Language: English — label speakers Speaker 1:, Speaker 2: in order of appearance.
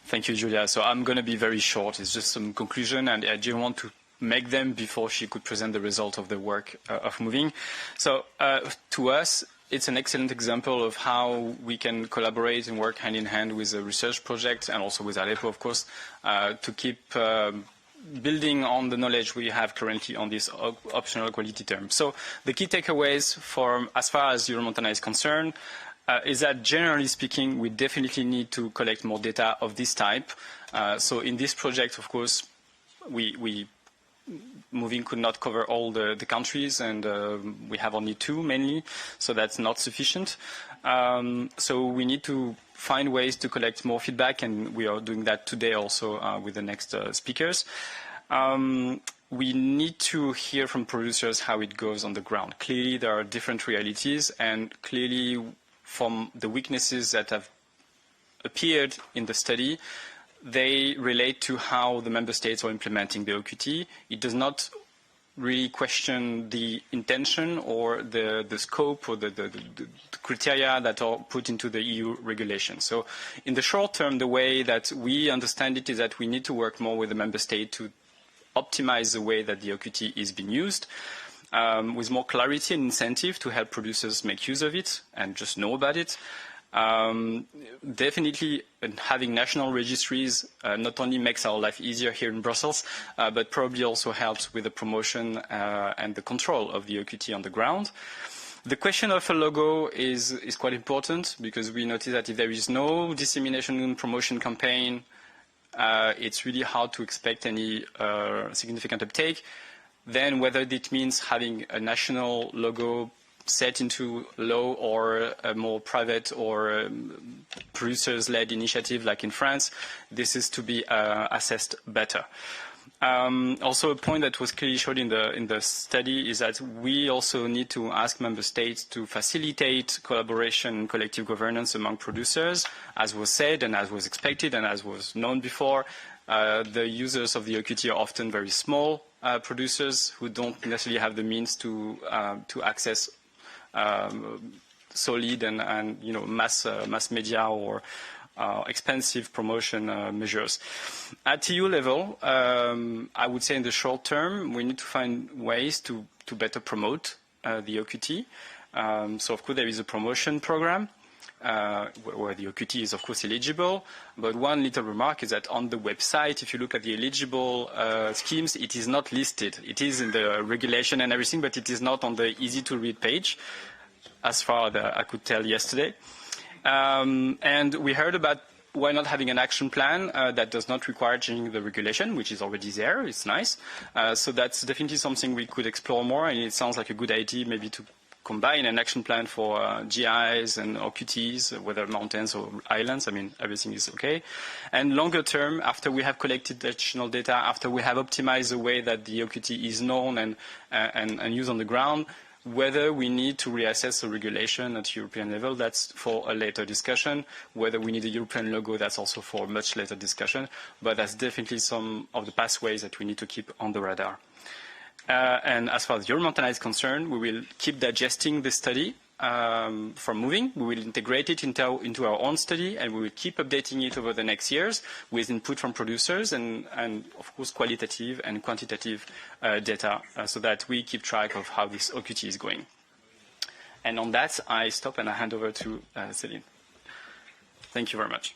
Speaker 1: Thank you, Julia. So I'm going to be very short. It's just some conclusion, and I didn't want to make them before she could present the result of the work of moving. So to us, it's an excellent example of how we can collaborate and work hand in hand with a research project and also with Aleppo, of course, to keep building on the knowledge we have currently on this optional quality term. So the key takeaways from as far as Euromontana is concerned is that generally speaking, we definitely need to collect more data of this type. So in this project, of course, moving could not cover all the countries, and we have only 2 mainly, so that's not sufficient. So we need to find ways to collect more feedback, and we are doing that today also with the next speakers. We need to hear from producers how it goes on the ground. Clearly, there are different realities, and clearly from the weaknesses that have appeared in the study, they relate to how the member states are implementing the OQT. It does not really question the intention or the scope or the criteria that are put into the EU regulation. So in the short term, the way that we understand it is that we need to work more with the member state to optimize the way that the OQT is being used, with more clarity and incentive to help producers make use of it and just know about it. Definitely having national registries not only makes our life easier here in Brussels, but probably also helps with the promotion and the control of the OQT on the ground. The question of a logo is quite important, because we notice that if there is no dissemination and promotion campaign, it's really hard to expect any significant uptake. Then whether it means having a national logo set into law or a more private or producers-led initiative like in France, this is to be assessed better. Also, a point that was clearly showed in the study is that we also need to ask member states to facilitate collaboration and collective governance among producers, as was said and as was expected and as was known before. The users of the OQT are often very small producers who don't necessarily have the means to access solid and mass media or expensive promotion measures. At EU level, I would say in the short term, we need to find ways to better promote the OQT. So of course there is a promotion program where the OQT is of course eligible, but one little remark is that on the website, if you look at the eligible schemes, it is not listed. It is in the regulation and everything, but it is not on the easy to read page, as far as I could tell yesterday. And we heard about why not having an action plan that does not require changing the regulation, which is already there. It's nice. So that's definitely something we could explore more, and it sounds like a good idea maybe to combine an action plan for GIs and OQTs, whether mountains or islands. I mean, everything is okay. And longer term, after we have collected additional data, after we have optimized the way that the OQT is known and used on the ground, whether we need to reassess the regulation at European level, that's for a later discussion. Whether we need a European logo, that's also for a much later discussion. But that's definitely some of the pathways that we need to keep on the radar. And as far as Euromontana is concerned, we will keep digesting the study from moving. We will integrate it into our own study, and we will keep updating it over the next years with input from producers and of course, qualitative and quantitative data so that we keep track of how this OQT is going. And on that, I stop and I hand over to Céline. Thank you very much.